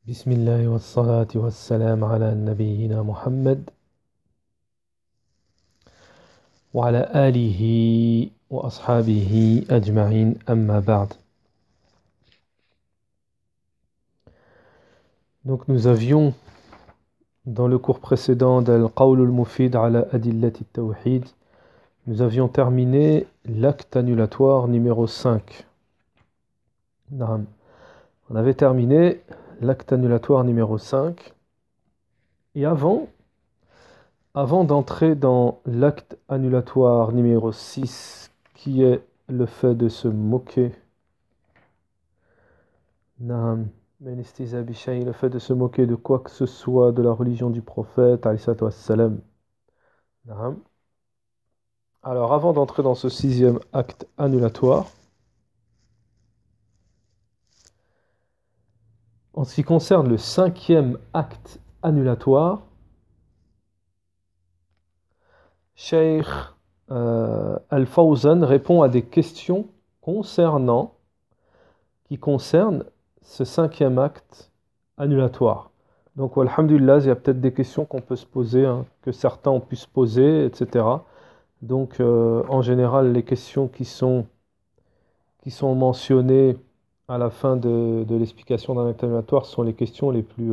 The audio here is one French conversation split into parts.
بسم الله والصلاة والسلام على نبينا محمد وعلى آله وأصحابه أجمعين أما بعد. Donc nous avions dans le cours précédent d'Al-Qawl al-Mufid ala Adillati al-Tawhid, nous avions terminé l'acte annulatoire numéro 5. Naam. On avait terminé l'acte annulatoire numéro 5 et avant d'entrer dans l'acte annulatoire numéro 6 qui est le fait de se moquer, Naam, le fait de se moquer de quoi que ce soit de la religion du prophète, alayhi salatu wassalam. Naam. Alors avant d'entrer dans ce sixième acte annulatoire, en ce qui concerne le cinquième acte annulatoire, Cheikh Al-Fawzan répond à des questions qui concernent ce cinquième acte annulatoire. Donc, alhamdulillah, il y a peut-être des questions qu'on peut se poser, que certains ont pu se poser, etc. Donc, en général, les questions qui sont mentionnées à la fin de l'explication d'un acte annulatoire sont les questions les plus,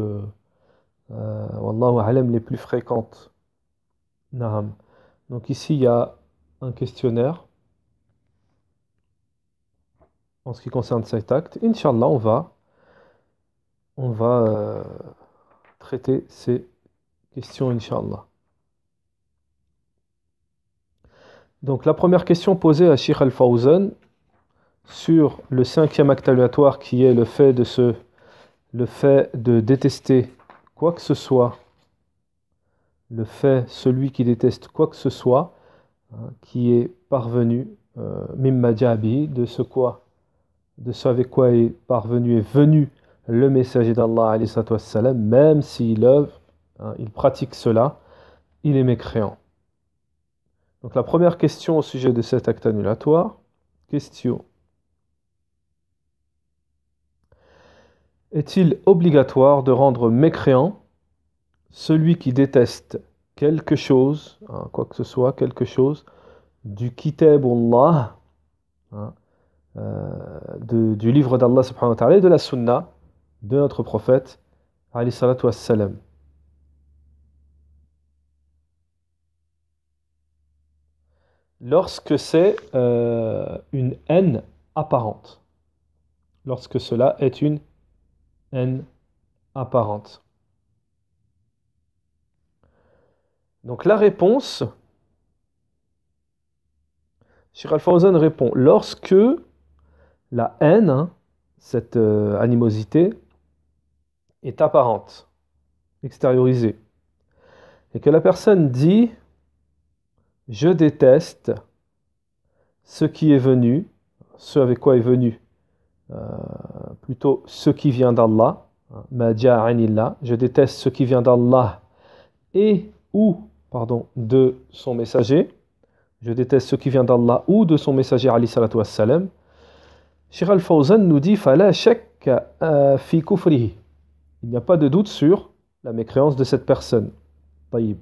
wallahu a'lam, les plus fréquentes. Naam. Donc ici, il y a un questionnaire en ce qui concerne cet acte. Inch'Allah, on va traiter ces questions, Inch'Allah. Donc la première question posée à Cheikh Al-Fawzan sur le cinquième acte annulatoire qui est le fait de détester quoi que ce soit, celui qui déteste quoi que ce soit, qui est parvenu, mimma jabi, de ce avec quoi est venu le messager d'Allah, alayhi salatu wassalam, même s'il œuvre, il pratique cela, il est mécréant. Donc la première question au sujet de cet acte annulatoire, question. Est-il obligatoire de rendre mécréant celui qui déteste quelque chose, quoi que ce soit, quelque chose, du Kitabullah, du livre d'Allah subhanahu wa ta'ala et de la sunna de notre prophète, alayhi salatu wassalam. Lorsque c'est une haine apparente. Lorsque cela est une haine apparente. Donc la réponse, Cheikh Al-Fawzan répond, lorsque la haine, cette animosité, est apparente, extériorisée, et que la personne dit « je déteste ce qui est venu », ce avec quoi est venu, plutôt ce qui vient d'Allah, « ma ja'anillah », je déteste ce qui vient d'Allah de son messager, je déteste ce qui vient d'Allah ou de son messager alayhi salatu wassalam. Cheikh Al-Fawzan nous dit fala shakka fi kufrihi. Il n'y a pas de doute sur la mécréance de cette personne. طيب.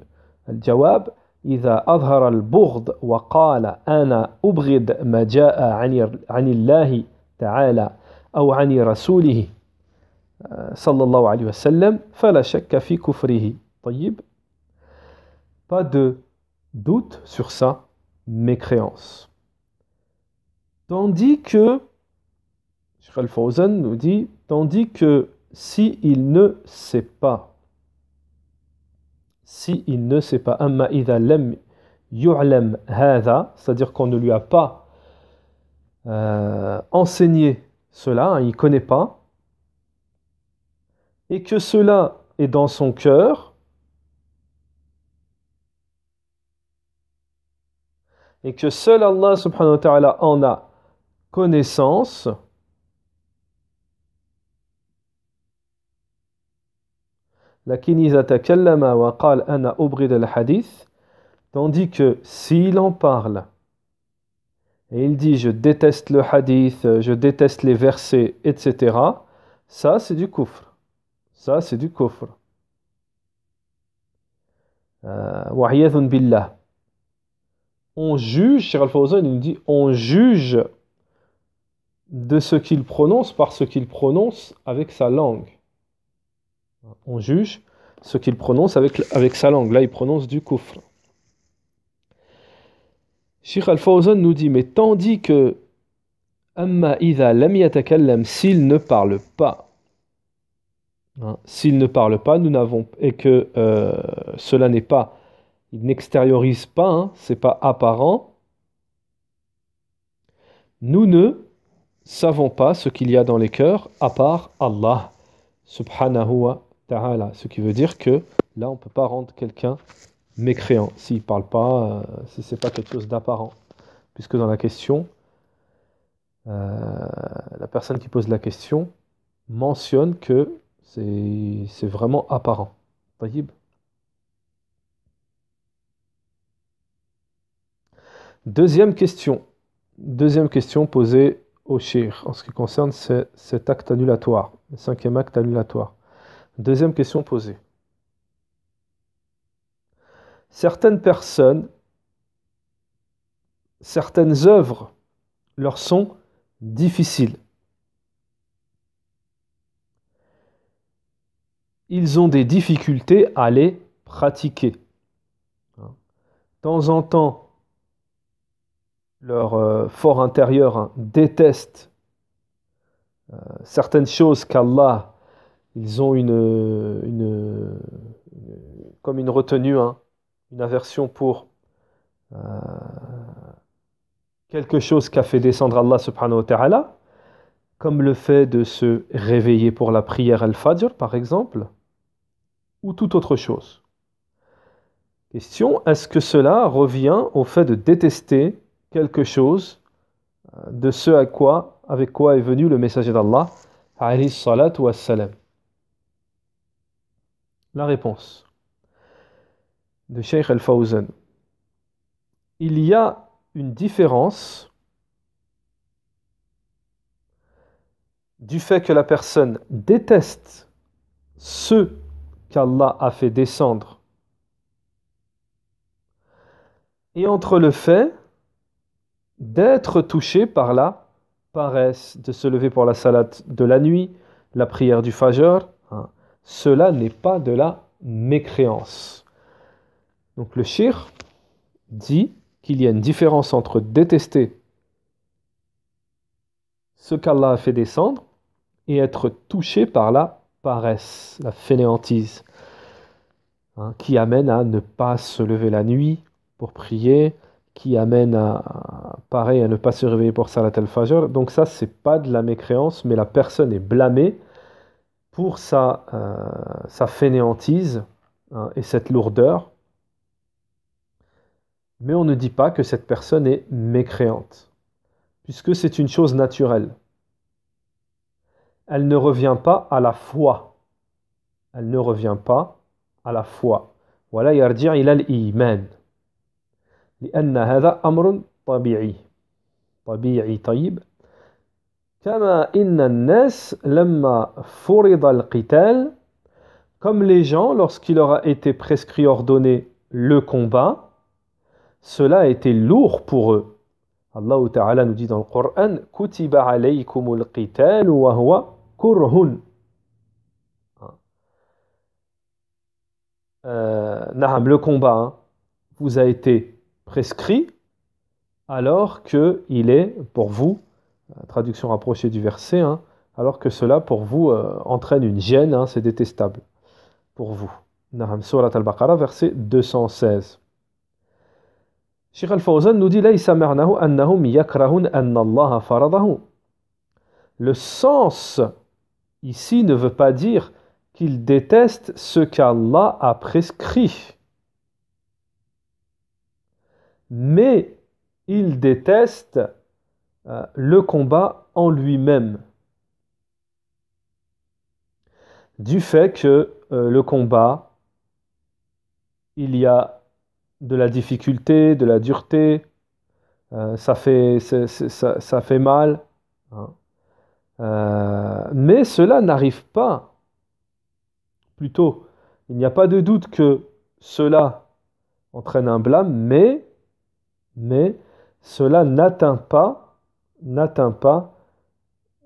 الجواب إذا أظهر البغض وقال أنا أبغض ما جاء عن الله تعالى أو عن رسوله صلى الله عليه وسلم فلا شك في كفره. طيب. Pas de doute sur sa mécréance. Tandis que Cheikh Al-Fawzan nous dit, tandis que s'il ne sait pas, amma idha lam yu'lam hadha, c'est-à-dire qu'on ne lui a pas enseigné cela, il ne connaît pas, et que cela est dans son cœur, et que seul Allah subhanahu wa ta'ala en a connaissance, lakin iza takallama wa qal ana ubrid al-hadith, tandis que s'il en parle et il dit je déteste le hadith, je déteste les versets, etc., ça c'est du kufr. Ça, c'est du kufr. Wa'iyadhun billah. On juge, Cheikh Al-Fawzan nous dit, on juge de ce qu'il prononce par ce qu'il prononce avec sa langue. On juge ce qu'il prononce avec sa langue. Là, il prononce du kufr. Cheikh Al-Fawzan nous dit, mais tandis que Amma idha lam yatakallam, s'il ne parle pas, s'il ne parle pas, nous n'avons, et que cela n'est pas, il n'extériorise pas, c'est pas apparent, nous ne savons pas ce qu'il y a dans les cœurs à part Allah subhanahu wa ta'ala. Ce qui veut dire que là, on ne peut pas rendre quelqu'un mécréant s'il ne parle pas, si ce n'est pas quelque chose d'apparent. Puisque dans la question, la personne qui pose la question mentionne que c'est vraiment apparent. Taïb. Deuxième question posée au shir en ce qui concerne cet acte annulatoire, le 5e acte annulatoire. Deuxième question posée. Certaines personnes, certaines œuvres leur sont difficiles. Ils ont des difficultés à les pratiquer. De temps en temps, leur fort intérieur déteste certaines choses qu'Allah, ils ont comme une retenue, une aversion pour quelque chose qu'a fait descendre Allah subhanahu wa ta'ala, comme le fait de se réveiller pour la prière al-Fajr, par exemple, ou toute autre chose. Question, est-ce que cela revient au fait de détester quelque chose de ce avec quoi est venu le messager d'Allah, alayhi salatu wassalam? La réponse de Cheikh Al-Fawzan. Il y a une différence du fait que la personne déteste ce qu'Allah a fait descendre et entre le fait d'être touché par la paresse, de se lever pour la salat de la nuit, la prière du Fajr, cela n'est pas de la mécréance. Donc le shir dit qu'il y a une différence entre détester ce qu'Allah a fait descendre et être touché par la paresse, la fainéantise, qui amène à ne pas se lever la nuit pour prier, qui amène à ne pas se réveiller pour Salat al-Fajr. Donc ça, c'est pas de la mécréance, mais la personne est blâmée pour sa fainéantise et cette lourdeur. Mais on ne dit pas que cette personne est mécréante, puisque c'est une chose naturelle. Elle ne revient pas à la foi. Elle ne revient pas à la foi. Voilà, yarji' ila al-iman. لأن هذا أمر طبيعي طيب كما إن الناس لما فرض القتال comme les gens lorsqu'il leur a été prescrit ordonné le combat, cela a été lourd pour eux. Allah Ta'ala nous dit dans le Coran kutiba alaykumul qital wa huwa kurhun. Le combat vous a été prescrit alors qu'il est pour vous, traduction rapprochée du verset, alors que cela pour vous entraîne une gêne, c'est détestable pour vous. Surat al-Baqarah, verset 216. Cheikh Al-Fawzan nous dit le sens ici ne veut pas dire qu'il déteste ce qu'Allah a prescrit, mais il déteste le combat en lui-même, du fait que le combat, il y a de la difficulté, de la dureté, ça fait mal, mais cela n'arrive pas plutôt, il n'y a pas de doute que cela entraîne un blâme, mais cela n'atteint pas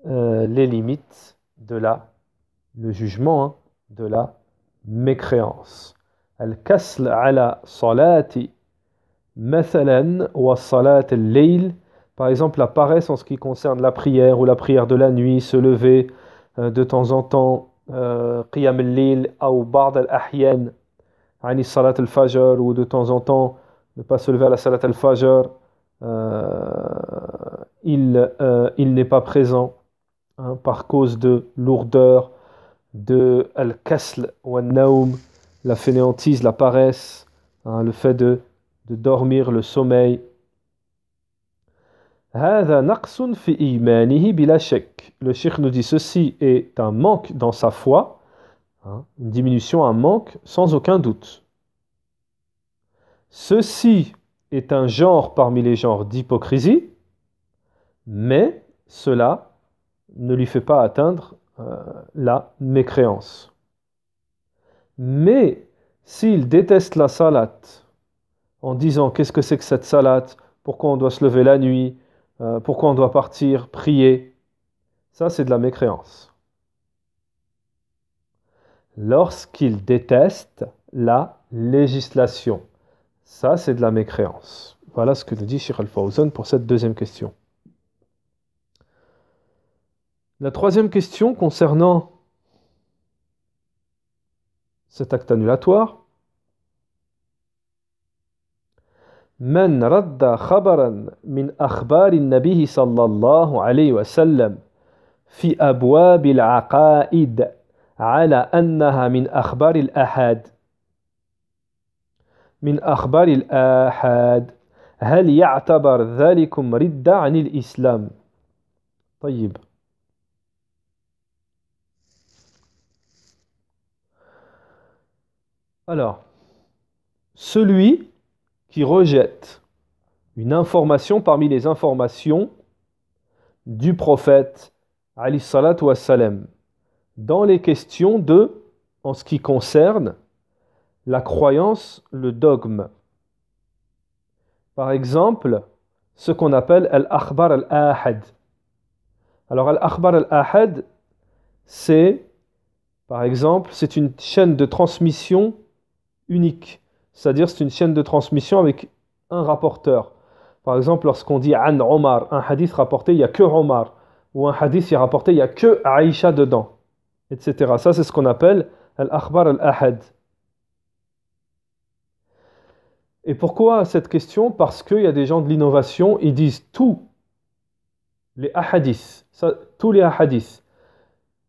les limites de le jugement, hein, de la mécréance. Al-kasl ala salati mathalan wa salat al-layl, par exemple la paresse en ce qui concerne la prière ou la prière de la nuit, se lever de temps en temps, qiyam al-layl ou ba'd al-ahyan ani salat al-fajr, ou de temps en temps ne pas se lever à la salat al-fajr, il n'est pas présent, hein, par cause de lourdeur, de al-kasl wa al-naum, la fainéantise, la paresse, hein, le fait de dormir, le sommeil. هذا نقص في إيمانه بلا شك. Le cheikh nous dit ceci est un manque dans sa foi, hein, une diminution, un manque sans aucun doute. Ceci est un genre parmi les genres d'hypocrisie, mais cela ne lui fait pas atteindre la mécréance. Mais s'il déteste la salat en disant qu'est-ce que c'est que cette salat, pourquoi on doit se lever la nuit, pourquoi on doit partir prier, ça c'est de la mécréance. Lorsqu'il déteste la législation, ça c'est de la mécréance. Voilà ce que nous dit Cheikh Al-Fawzan pour cette deuxième question. La troisième question concernant cet acte annulatoire: من رد خبرا من أخبار النبي صلى الله عليه وسلم في أبواب العقائد على أنها من أخبار الآحاد هل يعتبر ذلكم ردة عن الإسلام؟ طيب. Alors, celui qui rejette une information parmi les informations du prophète alayhi salatu wassalam dans les questions en ce qui concerne la croyance, le dogme. Par exemple, ce qu'on appelle al-akhbar al-ahad. Alors al-akhbar al-ahad, c'est, par exemple, c'est une chaîne de transmission unique. C'est-à-dire c'est une chaîne de transmission avec un rapporteur. Par exemple, lorsqu'on dit An Omar, un hadith rapporté, il n'y a que Omar. Ou un hadith rapporté, il n'y a que Aïcha dedans. Etc. Ça, c'est ce qu'on appelle Al-Akhbar Al-Ahad. Et pourquoi cette question? Parce qu'il y a des gens de l'innovation, ils disent tous les ahadiths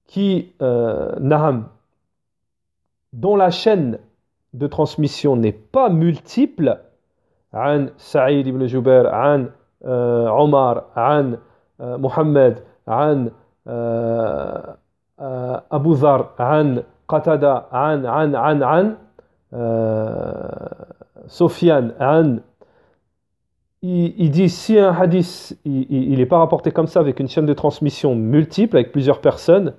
qui, dont la chaîne de transmission n'est pas multiple, عن سعيد ibn Jubair, عن Omar, عن Muhammad, عن Abu Dhar, عن Qatada, عن Sofiane, عن. Il dit si un hadith il n'est pas rapporté comme ça avec une chaîne de transmission multiple avec plusieurs personnes,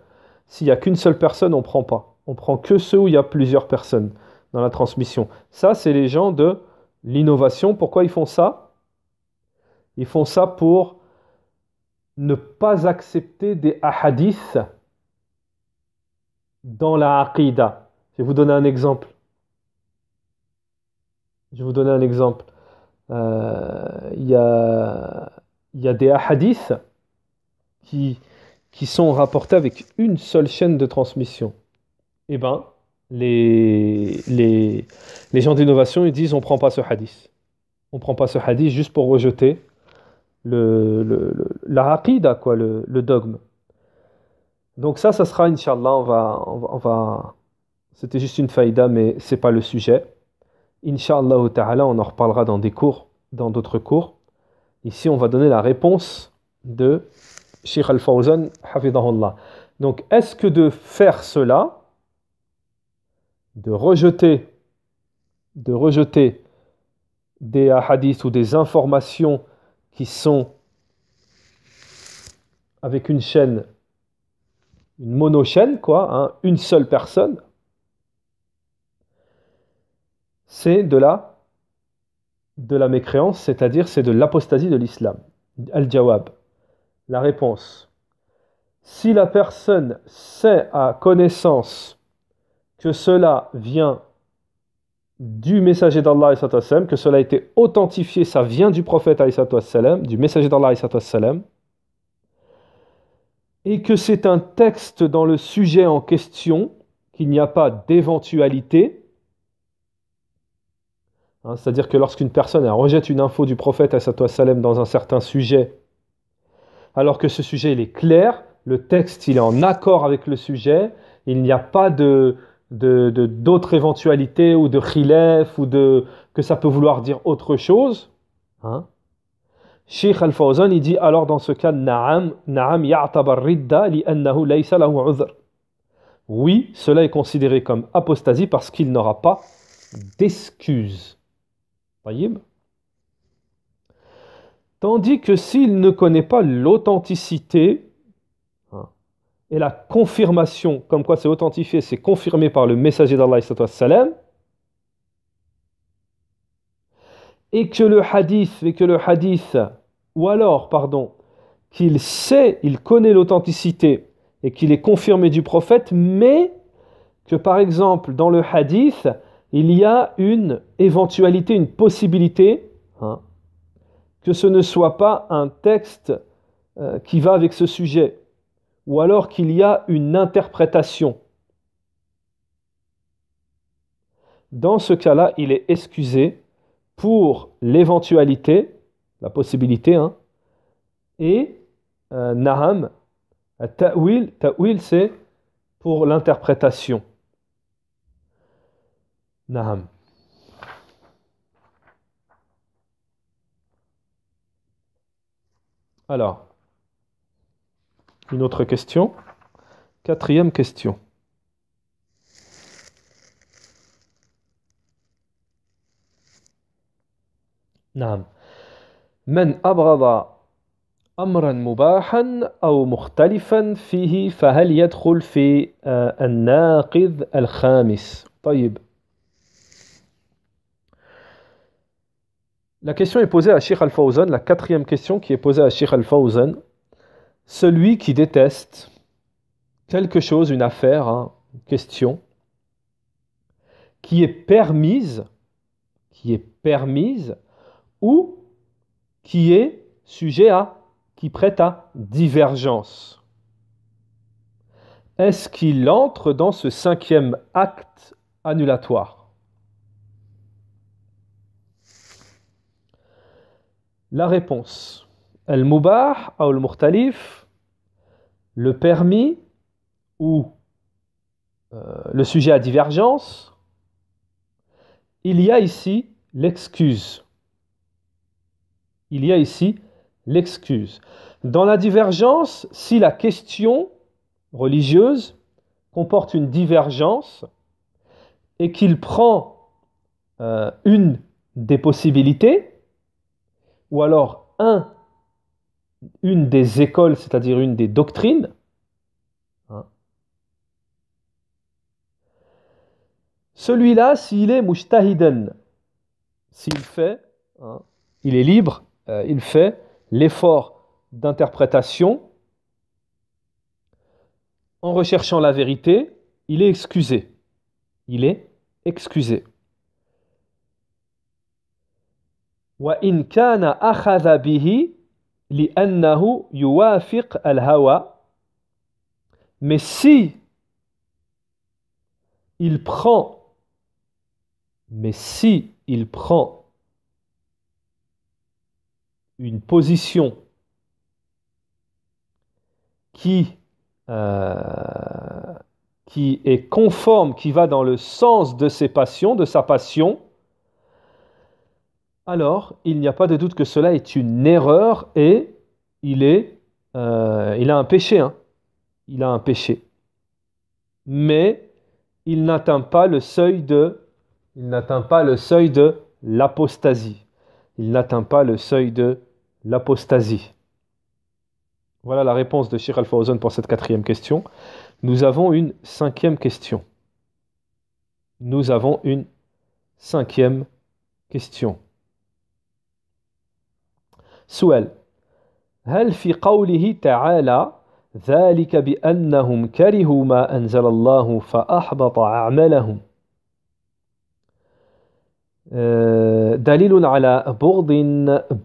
s'il n'y a qu'une seule personne, on ne prend pas. On prend que ceux où il y a plusieurs personnes dans la transmission. Ça, c'est les gens de l'innovation. Pourquoi ils font ça? Ils font ça pour ne pas accepter des ahadiths dans la aqidah. Je vais vous donner un exemple. Il y a des hadiths qui sont rapportés avec une seule chaîne de transmission. Eh bien, les gens d'innovation, ils disent on ne prend pas ce hadith. On ne prend pas ce hadith juste pour rejeter la aqidah, quoi, le dogme. Donc ça sera, Inch'Allah, on va c'était juste une faïda, mais ce n'est pas le sujet. Inch'Allah ta'ala, on en reparlera dans d'autres cours. Ici, on va donner la réponse de Cheikh Al-Fawzan, hafidahullah. Donc, est-ce que de faire cela, de rejeter des hadiths ou des informations qui sont avec une chaîne, une monochaîne, quoi, hein, une seule personne, c'est de la mécréance, c'est-à-dire c'est de l'apostasie de l'islam. Al-Jawab. La réponse. Si la personne sait à connaissance que cela vient du messager d'Allah, que cela a été authentifié, ça vient du prophète, du messager d'Allah, et que c'est un texte dans le sujet en question, qu'il n'y a pas d'éventualité, hein, c'est-à-dire que lorsqu'une personne rejette une info du prophète dans un certain sujet, alors que ce sujet il est clair, le texte il est en accord avec le sujet, il n'y a pas d'autres éventualités ou de khilaf ou que ça peut vouloir dire autre chose, hein. Cheikh Al-Fawzan il dit alors dans ce cas na'am ya'tabar ridda li'annahu laysa lahu 'udhr. Oui, cela est considéré comme apostasie parce qu'il n'aura pas d'excuse. Taïb. Tandis que s'il ne connaît pas l'authenticité, hein, et la confirmation, comme quoi c'est authentifié, c'est confirmé par le messager d'Allah, et que le hadith, ou alors, pardon, qu'il sait, il connaît l'authenticité, et qu'il est confirmé du prophète, mais que par exemple, dans le hadith, il y a une éventualité, une possibilité, hein, que ce ne soit pas un texte qui va avec ce sujet, ou alors qu'il y a une interprétation. Dans ce cas-là, il est excusé pour l'éventualité, la possibilité, hein, et naham, ta'wil c'est pour l'interprétation. Naham. Alors, une autre question. Quatrième question. نعم من أبغض أمرا مباحا أو مختلفا فيه فهل يدخل في الناقض الخامس. طيب. La question est posée à Cheikh Al-Fawzan, la quatrième question qui est posée à Cheikh Al-Fawzan. Celui qui déteste quelque chose, une affaire, hein, une question, qui est permise, ou qui est sujet qui prête à divergence. Est-ce qu'il entre dans ce cinquième acte annulatoire? La réponse. Al-mubah ou al-mukhtalif, le permis ou le sujet à divergence, il y a ici l'excuse. Il y a ici l'excuse. Dans la divergence, si la question religieuse comporte une divergence et qu'il prend une des possibilités, ou alors une des écoles, c'est-à-dire une des doctrines, hein, celui-là, s'il est mujtahidan, s'il fait, hein, il est libre, il fait l'effort d'interprétation en recherchant la vérité, il est excusé. Il est excusé. وإن كان أخذ به لأنه يوافق الهوى. Mais si il prend une position qui est conforme, qui va dans le sens de ses passions, de sa passion, alors il n'y a pas de doute que cela est une erreur et il a un péché, hein. Il a un péché. Mais il n'atteint pas le seuil de l'apostasie. Il n'atteint pas le seuil de l'apostasie. Voilà la réponse de Cheikh Al-Fawzan pour cette quatrième question. Nous avons une cinquième question. 5e question. سؤال: هل في قوله تعالى ذلك بأنهم كرهوا ما أنزل الله فأحبط أعمالهم دليل على بغض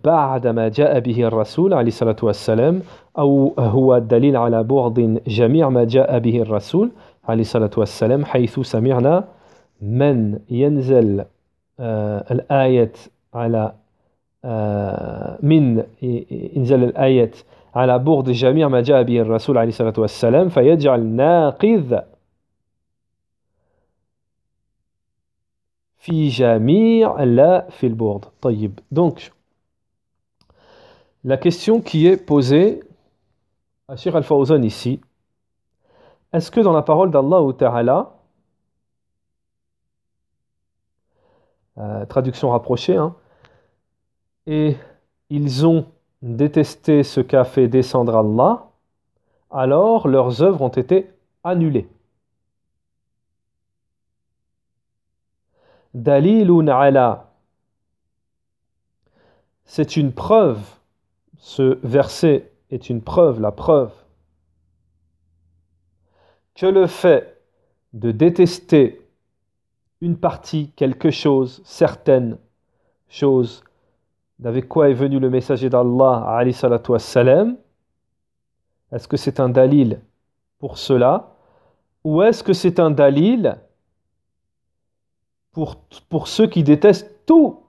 بعد ما جاء به الرسول عليه الصلاة والسلام، أو هو الدليل على بغض جميع ما جاء به الرسول عليه الصلاة والسلام، حيث سمعنا من ينزل الآية على من إنزال الآية على بغض جميع ما جاء به الرسول عليه الصلاة والسلام فيجعل ناقض في جميع لا في البغض. طيب, donc la question qui est posée à Cheikh Al-Fawzan ici, est-ce que dans la parole d'Allah Ta'ala, traduction rapprochée, et ils ont détesté ce qu'a fait descendre Allah, alors leurs œuvres ont été annulées. Dalilun ala, c'est une preuve, ce verset est une preuve, la preuve, que le fait de détester une partie, quelque chose, certaines choses, d'avec quoi est venu le messager d'Allah, alayhi salatu wassalam, est-ce que c'est un dalil pour cela, ou est-ce que c'est un dalil pour ceux qui détestent tout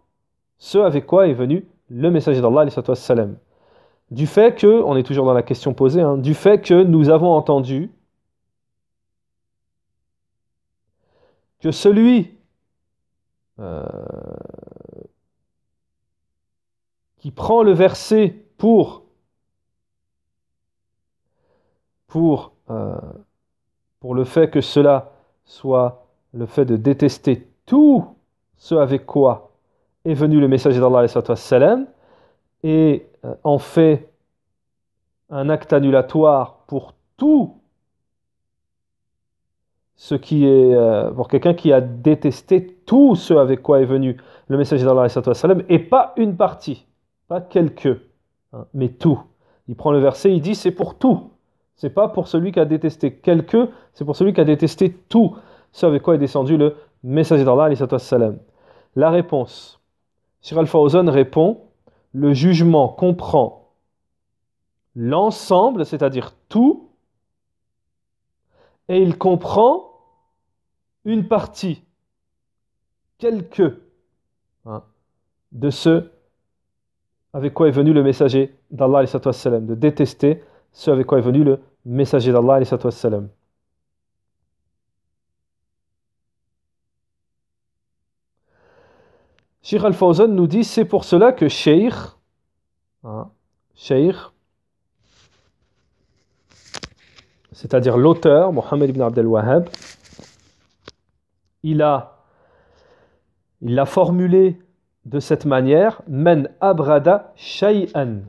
ce avec quoi est venu le messager d'Allah, alayhi salatu wassalam? Du fait que, on est toujours dans la question posée, du fait que nous avons entendu que celui qui prend le verset pour le fait que cela soit le fait de détester tout ce avec quoi est venu le messager d'Allah alayhi wassalam, et en fait un acte annulatoire pour tout ce qui est pour quelqu'un qui a détesté tout ce avec quoi est venu le messager d'Allah alayhi wassalam, et pas une partie, pas quelques, mais tout. Il prend le verset, il dit c'est pour tout. C'est pas pour celui qui a détesté quelques, c'est pour celui qui a détesté tout ce avec quoi est descendu le messager d'Allah alayhi wassalam. La réponse, Cheikh Al-Fawzan répond, le jugement comprend l'ensemble, c'est-à-dire tout, et il comprend une partie, quelques, de ce avec quoi est venu le messager d'Allah alayhi wassalam, de détester ce avec quoi est venu le messager d'Allah alayhi wassalam. Cheikh Al-Fawzan nous dit, c'est pour cela que Cheikh, c'est-à-dire l'auteur, Mohammed ibn Abdel Wahhab, il l'a formulé de cette manière, man abrada shay'an,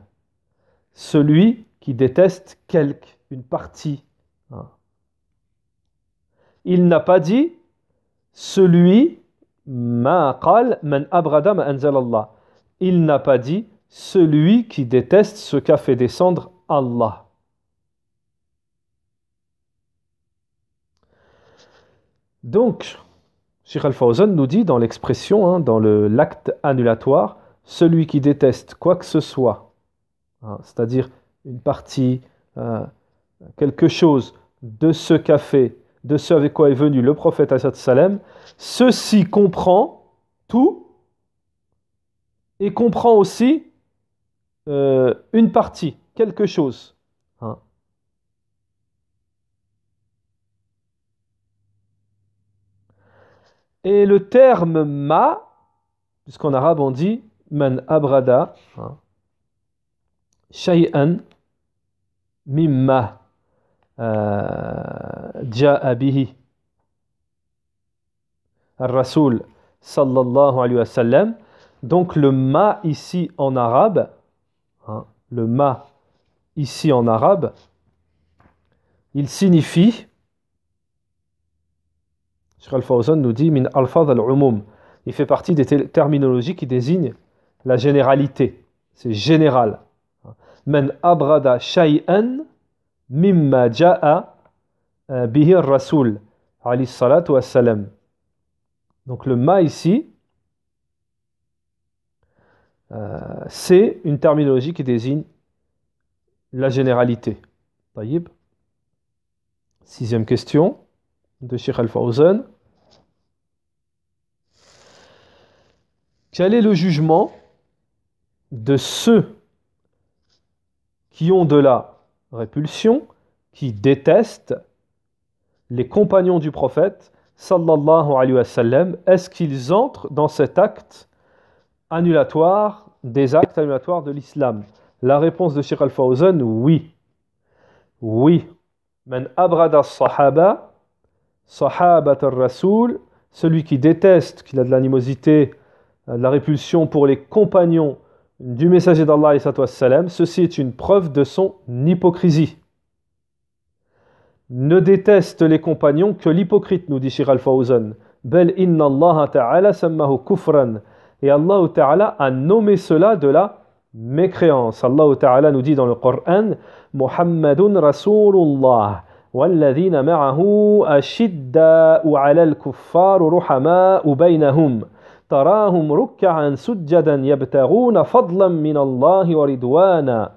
celui qui déteste une partie. Il n'a pas dit celui ma qal man abrada ma anzal Allah. Il n'a pas dit celui qui déteste ce qu'a fait descendre Allah. Donc, Cheikh Al-Fawzan nous dit dans l'expression, dans l'acte annulatoire, celui qui déteste quoi que ce soit, c'est-à-dire une partie, quelque chose de ce qu'a fait, de ce avec quoi est venu le prophète sallam, ceci comprend tout et comprend aussi une partie, quelque chose. Et le terme ma, puisqu'en arabe on dit man abrada shay'an mimma ja'a bihi al-Rasul sallallahu alayhi wa sallam. Donc le ma ici en arabe, le ma ici en arabe, il signifie, Cheikh Al-Fawzan nous dit min alfaz al-umum, il fait partie des terminologies qui désignent la généralité. C'est général. Man abrada shay'an mimma ja'a bihi ar-rasul alayhi salatu wassalam. Donc le ma ici, c'est une terminologie qui désigne la généralité. Taïb. 6e question de Cheikh Al-Fawzan. Quel est le jugement de ceux qui ont de la répulsion, qui détestent les compagnons du prophète sallallahu alayhi wa sallam? Est-ce qu'ils entrent dans cet acte annulatoire, des actes annulatoires de l'islam? La réponse de Cheikh Al-Fawzan, oui. Oui. Man abrada as-sahaba, sahabat ar-rasoul, celui qui déteste, qui a de l'animosité, de la répulsion pour les compagnons du messager d'Allah, ceci est une preuve de son hypocrisie. Ne déteste les compagnons que l'hypocrite, nous dit Cheikh Al-Fawzan. Bel inna Allah ta'ala sammahu kufran. Et Allah ta'ala a nommé cela de la mécréance. Allah ta'ala nous dit dans le Coran, Muhammadun Rasulullah, walladhina ma'ahu ashidda'u 'ala al-kuffar ruhama'u baynahum. تراهم ركعا سجدا يبتغون فضلا من الله ورضوانا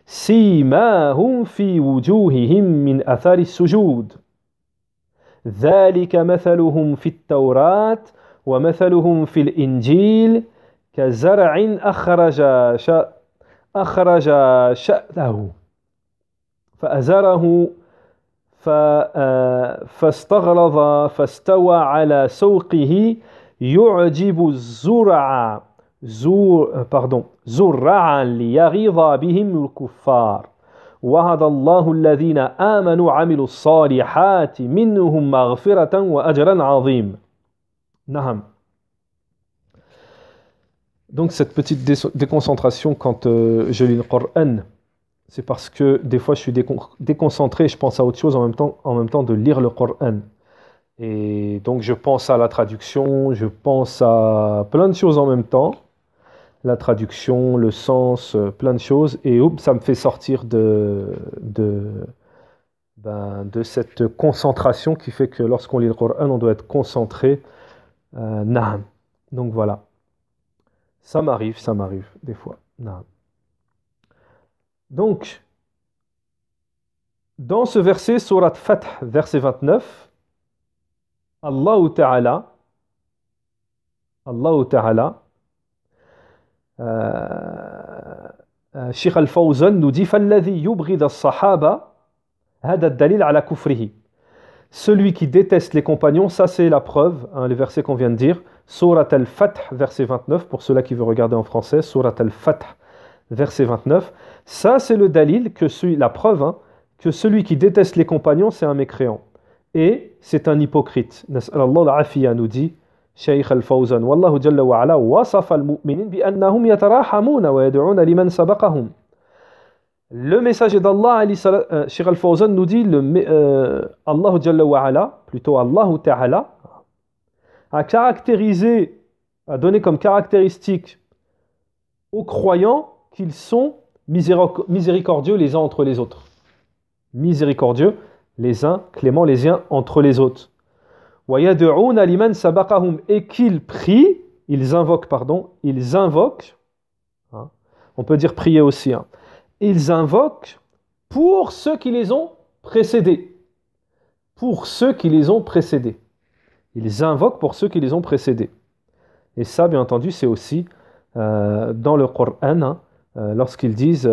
سيماهم في وجوههم من أثر السجود ذلك مثلهم في التوراة ومثلهم في الإنجيل كزرع أخرج شأله فأزره فاستغلظ فاستوى على سوقه يعجب الزرع زرعا ليغيظ بهم الكفار وعد الله الذين آمنوا وعملوا الصالحات منهم مغفرة وأجرا عظيم. Naham. Donc cette petite déconcentration quand je lis le Coran, c'est parce que des fois je suis déconcentré et je pense à autre chose en même temps de lire le Coran. Et donc je pense à la traduction, je pense à plein de choses en même temps. La traduction, le sens, plein de choses. Et ça me fait sortir de cette concentration qui fait que lorsqu'on lit le Coran, on doit être concentré. Na'am. Donc voilà. Ça m'arrive des fois. Na'am. Donc, dans ce verset, Surat Fath, verset 29, Allah Ta'ala, Cheikh Al-Fawzan nous dit فَالَّذِي يُبْغِضَ الصَّحَابَةَ هَذَا الدَّلِيلُ عَلَى كُفْرِهِ. Celui qui déteste les compagnons, ça c'est la preuve, le verset qu'on vient de dire, Surat Al-Fath, verset 29, pour ceux-là qui veulent regarder en français, Surat Al-Fath, verset 29, ça c'est le dalil, la preuve, que celui qui déteste les compagnons, c'est un mécréant. Et c'est un hypocrite. Nas'alallah al-afiya, nous dit Shaykh Al-Fawzan. Wallahu jalla wa ala wasafa al-mu'minin bi annahum yatarahamuna wa yad'una liman sabaqahum. Le messager d'Allah, Shaykh Al-Fawzan nous dit Allah jalla wa ala, plutôt Allah ta'ala, a donné comme caractéristique aux croyants qu'ils sont miséricordieux les uns entre les autres. Miséricordieux les uns, cléments les uns entre les autres. Et qu'ils prient, ils invoquent, on peut dire prier aussi, ils invoquent pour ceux qui les ont précédés. Pour ceux qui les ont précédés. Ils invoquent pour ceux qui les ont précédés. Et ça, bien entendu, c'est aussi dans le Coran, lorsqu'ils disent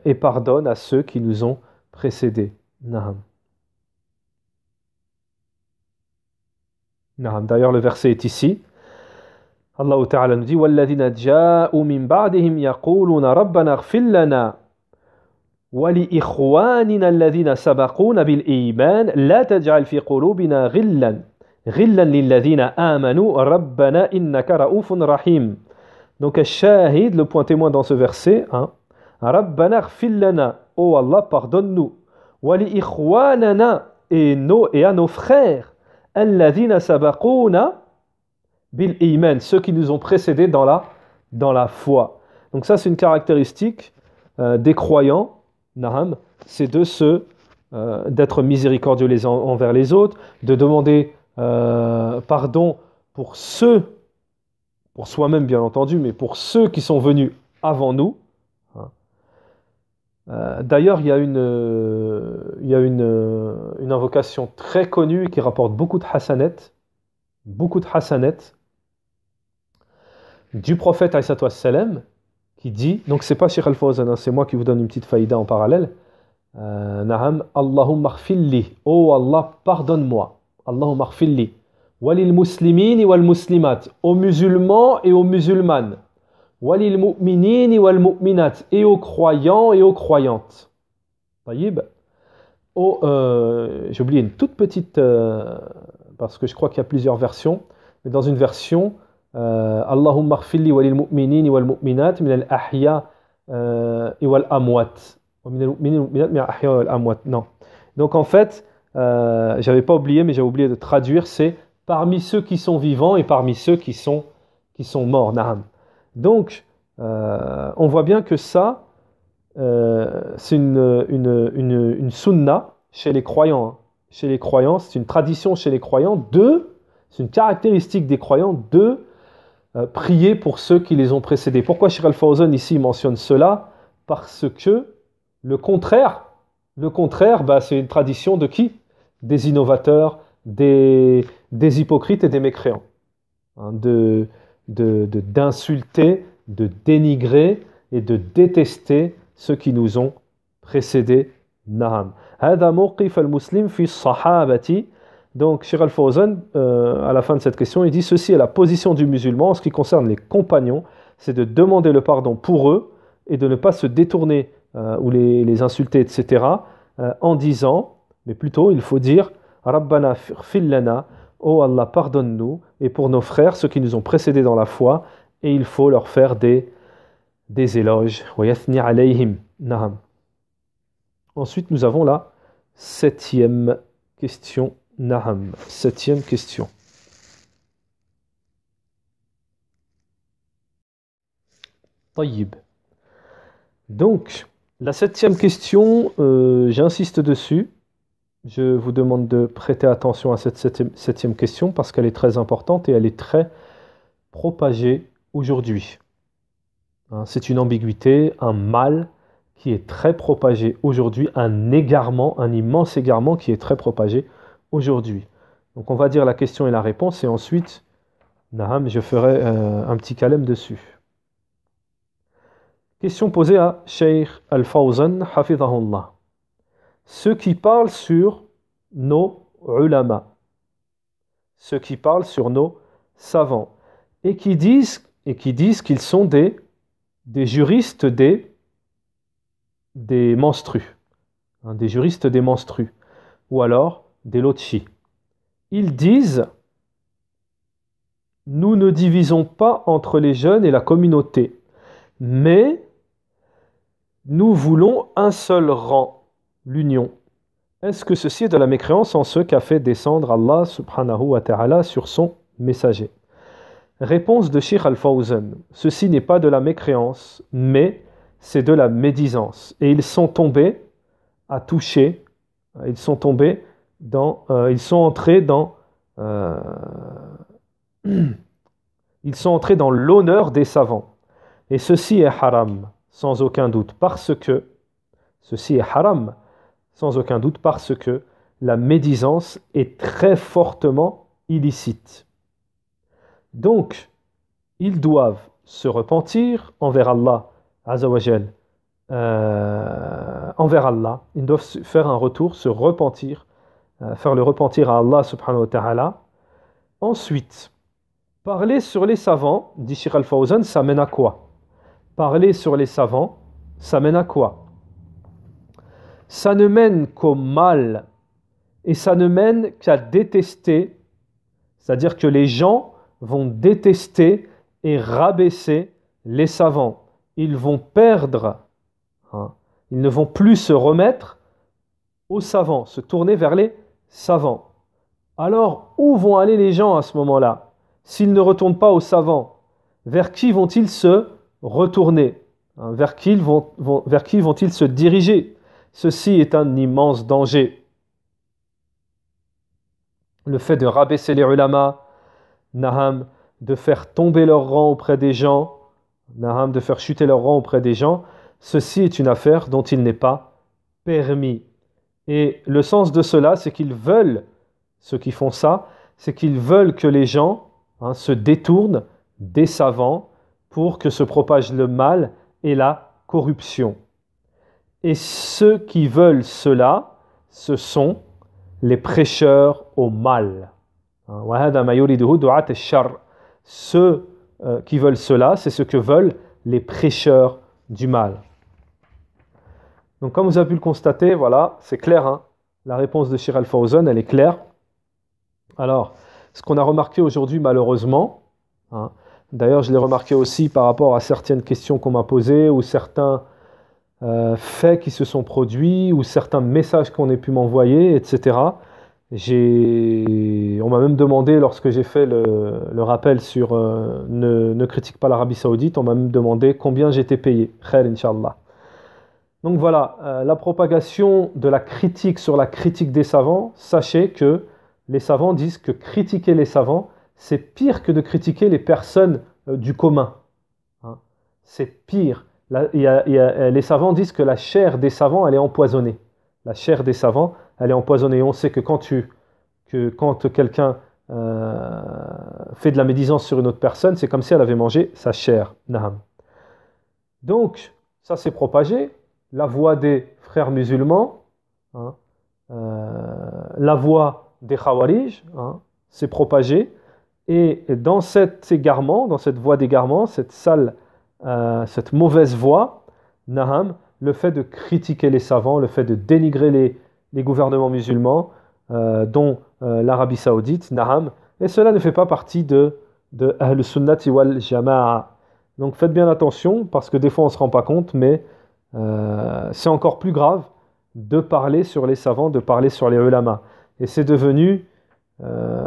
et pardonne à ceux qui nous ont précédés. Naham. D'ailleurs, le verset est ici. Allah Ta'ala nous dit وَالَّذِينَ جَاءُوا مِن بَعْدِهِمْ يَقُولُونَ رَبَّنَا اغْفِرْ لَنَا وَلِإِخْوَانِنَا الَّذِينَ سَبَقُونَا بِالْإِيمَانِ لَا تَجْعَلْ فِي قُلُوبِنَا غِلًّا لِلَّذِينَ آمَنُوا رَبَّنَا إِنَّكَ رَءُوفٌ رَحِيمٌ. Donc, Shahid, le point témoin dans ce verset, رَبَّنَا اغْفِرْ لَنَا, oh Allah, pardonne-nous. وَلِإِخْوَانَنَا, et à nos frères, الَّذِينَ سَبَقُونَا bil iman, ceux qui nous ont précédés dans la foi. Donc ça, c'est une caractéristique des croyants, naham, c'est d'être miséricordieux envers les autres, de demander pardon pour soi-même bien entendu, mais pour ceux qui sont venus avant nous. D'ailleurs, il y a une invocation très connue qui rapporte beaucoup de hasanettes du prophète alayhi wassalam, qui dit, donc c'est pas Cheikh Al-Fawzan, hein, c'est moi qui vous donne une petite faïda en parallèle. Naham, Allahumma khfilli, oh Allah, pardonne-moi. Allahumma khfilli. Walil muslimini wal muslimat, aux musulmans et aux musulmanes. Walil mu'minini wal mu'minat, et aux croyants et aux croyantes. Taïb. J'ai oublié une toute petite, parce que je crois qu'il y a plusieurs versions, mais dans une version, Allahumma khfilli walil mu'minini wal mu'minat min al ahya wal amwat. Non. Donc en fait, j'avais pas oublié, mais j'ai oublié de traduire, c'est parmi ceux qui sont vivants et parmi ceux qui sont morts. Naham. Donc, on voit bien que ça, c'est une sunna chez les croyants. Hein. Chez les croyants, c'est une tradition chez les croyants c'est une caractéristique des croyants de prier pour ceux qui les ont précédés. Pourquoi Cheikh Al-Fawzan ici mentionne cela? Parce que le contraire, c'est une tradition de qui? Des innovateurs, des hypocrites et des mécréants. Hein, d'insulter, de dénigrer et de détester ceux qui nous ont précédés. Naham. هذا موقف المسلم في الصحابة. Donc, Cheikh Al-Fawzan, à la fin de cette question, il dit ceci est la position du musulman en ce qui concerne les compagnons, c'est de demander le pardon pour eux et de ne pas se détourner ou les insulter, etc. En disant, mais plutôt il faut dire Rabbana fil lana, oh Allah, pardonne-nous, et pour nos frères, ceux qui nous ont précédés dans la foi, et il faut leur faire des éloges. Wa yathni alayhim. Naham. Ensuite, nous avons la 7e question. Naham. 7e question. Tayyib. Donc, la 7e question, j'insiste dessus. Je vous demande de prêter attention à cette 7e question parce qu'elle est très importante et elle est très propagée aujourd'hui. Hein, c'est une ambiguïté, un mal qui est très propagé aujourd'hui, un égarement, un immense égarement qui est très propagé aujourd'hui. Donc on va dire la question et la réponse et ensuite, Naham, je ferai un petit kalem dessus. Question posée à Cheikh Al-Fawzan, hafidhahullah. Ceux qui parlent sur nos ulama, ceux qui parlent sur nos savants, et qui disent qu'ils sont des juristes des menstrues, hein, des juristes des menstrues, ou alors des lotchi. Ils disent nous ne divisons pas entre les jeunes et la communauté, mais nous voulons un seul rang, l'union. Est-ce que ceci est de la mécréance en ce qu'a fait descendre Allah subhanahu wa ta'ala sur son messager? Réponse de Cheikh Al-Fawzan. Ceci n'est pas de la mécréance, mais c'est de la médisance. Et ils sont tombés à toucher, ils sont entrés dans l'honneur des savants. Et ceci est haram, sans aucun doute, parce que la médisance est très fortement illicite. Donc, ils doivent se repentir envers Allah, Azzawajal, envers Allah. Ils doivent faire un retour, se repentir, faire le repentir à Allah subhanahu wa ta'ala. Ensuite, parler sur les savants, dit Cheikh Al-Fawzan, ça mène à quoi? Parler sur les savants, ça mène à quoi? Ça ne mène qu'au mal et ça ne mène qu'à détester, c'est-à-dire que les gens vont détester et rabaisser les savants. Ils vont perdre, hein, ils ne vont plus se remettre aux savants, se tourner vers les savants. Alors, où vont aller les gens à ce moment-là? s'ils ne retournent pas aux savants, vers qui vont-ils se retourner? Vers qui vont-ils se diriger? Ceci est un immense danger. Le fait de rabaisser les ulama, naham, de faire tomber leur rang auprès des gens, naham, de faire chuter leur rang auprès des gens, ceci est une affaire dont il n'est pas permis. Et le sens de cela, c'est qu'ils veulent, ceux qui font ça, c'est qu'ils veulent que les gens se détournent des savants pour que se propage le mal et la corruption. Et ceux qui veulent cela, ce sont les prêcheurs au mal. Ceux qui veulent cela, c'est ce que veulent les prêcheurs du mal. Donc comme vous avez pu le constater, voilà, c'est clair, la réponse de Cheikh Al-Fawzan, elle est claire. Alors, ce qu'on a remarqué aujourd'hui malheureusement, d'ailleurs je l'ai remarqué aussi par rapport à certaines questions qu'on m'a posées, ou certains faits qui se sont produits, ou certains messages qu'on ait pu m'envoyer, etc. On m'a même demandé, lorsque j'ai fait le rappel sur ne critique pas l'Arabie Saoudite, on m'a même demandé combien j'étais payé. Khair, Inch'Allah. Donc voilà, la propagation de la critique sur la critique des savants, sachez que les savants disent que critiquer les savants, c'est pire que de critiquer les personnes du commun. C'est pire. Les savants disent que la chair des savants, elle est empoisonnée. La chair des savants, elle est empoisonnée. Et on sait que quand quelqu'un fait de la médisance sur une autre personne, c'est comme si elle avait mangé sa chair. Naham. Donc, ça s'est propagé. La voix des frères musulmans, la voix des Khawarij s'est propagée. Et dans cet égarement, dans cette voie d'égarement, cette mauvaise voie, naham, le fait de critiquer les savants, le fait de dénigrer les gouvernements musulmans, dont l'Arabie Saoudite, naham, et cela ne fait pas partie de Ahl Sunnati wal Jama'a. Donc faites bien attention, parce que des fois on ne se rend pas compte, mais c'est encore plus grave de parler sur les savants, de parler sur les ulama. Et c'est devenu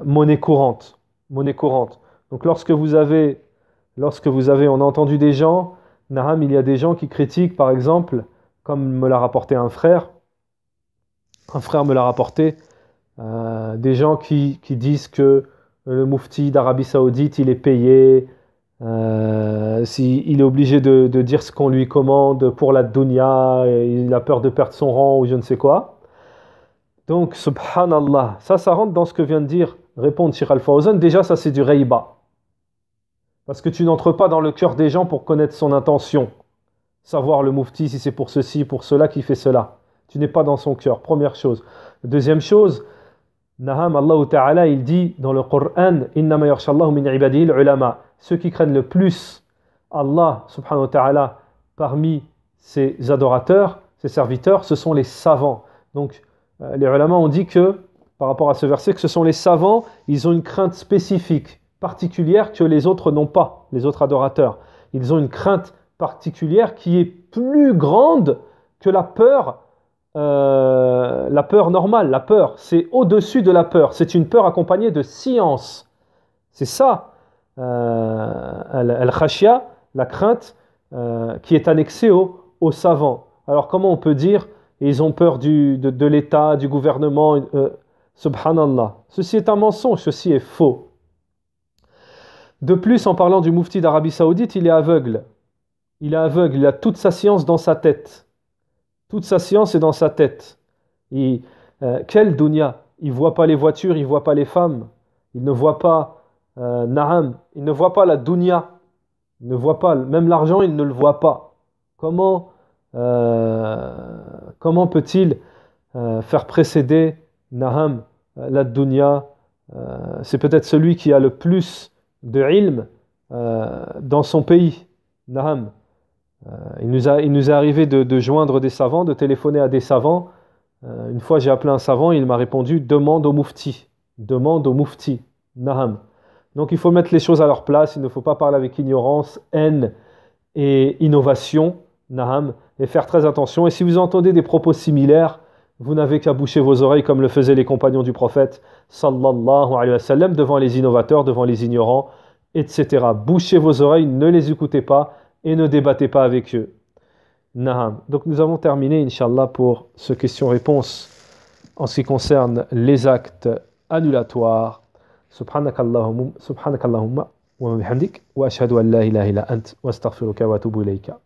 monnaie courante. Monnaie courante. Donc lorsque vous avez, on a entendu des gens, naham, il y a des gens qui critiquent, par exemple, comme me l'a rapporté un frère me l'a rapporté, des gens qui disent que le mufti d'Arabie Saoudite, il est payé, il est obligé de dire ce qu'on lui commande pour la dunya, il a peur de perdre son rang ou je ne sais quoi. Donc, subhanallah, ça rentre dans ce que vient de dire, répondre Cheikh Al-Fawzan. Déjà, ça c'est du rayba. Parce que tu n'entres pas dans le cœur des gens pour connaître son intention. Savoir le mufti, si c'est pour ceci, pour cela, qui fait cela. Tu n'es pas dans son cœur, première chose. Deuxième chose, naham, Allah Ta'ala, il dit dans le Coran, innama yakhshallahu min ibadihi al-ulama. Ceux qui craignent le plus Allah, subhanahu wa ta'ala, parmi ses adorateurs, ses serviteurs, ce sont les savants. Donc, les ulama ont dit que, par rapport à ce verset, que ce sont les savants, ils ont une crainte spécifique, particulière, que les autres n'ont pas, les autres adorateurs. Ils ont une crainte particulière qui est plus grande que la peur normale. La peur, c'est au-dessus de la peur. C'est une peur accompagnée de science. C'est ça, al-khashya, la crainte qui est annexée aux savants. Alors comment on peut dire ils ont peur de l'État, du gouvernement, subhanallah. Ceci est un mensonge, ceci est faux. De plus, en parlant du mufti d'Arabie Saoudite, il est aveugle. Il est aveugle, il a toute sa science dans sa tête. Toute sa science est dans sa tête. Quelle dunya? Il ne voit pas les voitures, il ne voit pas les femmes. Il ne voit pas na'am, il ne voit pas la dunya. Il ne voit pas, même l'argent, il ne le voit pas. Comment peut-il faire précéder na'am, la dunya? C'est peut-être celui qui a le plus de ilm dans son pays. Na'am. Il nous est arrivé de joindre des savants, de téléphoner à des savants. Une fois, j'ai appelé un savant, il m'a répondu « Demande au mufti ». Demande au mufti. Na'am. Donc, il faut mettre les choses à leur place. Il ne faut pas parler avec ignorance, haine et innovation. Na'am. Et faire très attention. Et si vous entendez des propos similaires, Vous n'avez qu'à boucher vos oreilles comme le faisaient les compagnons du prophète sallallahu alayhi wa sallam devant les innovateurs, devant les ignorants, etc. Bouchez vos oreilles, ne les écoutez pas et ne débattez pas avec eux. Naham. Donc nous avons terminé, Inch'Allah, pour ce question-réponse en ce qui concerne les actes annulatoires. Subhanakallahumma wa bihamdik wa ashhadu an la ilaha illa ant wa astaghfiruka wa atubu ilayka.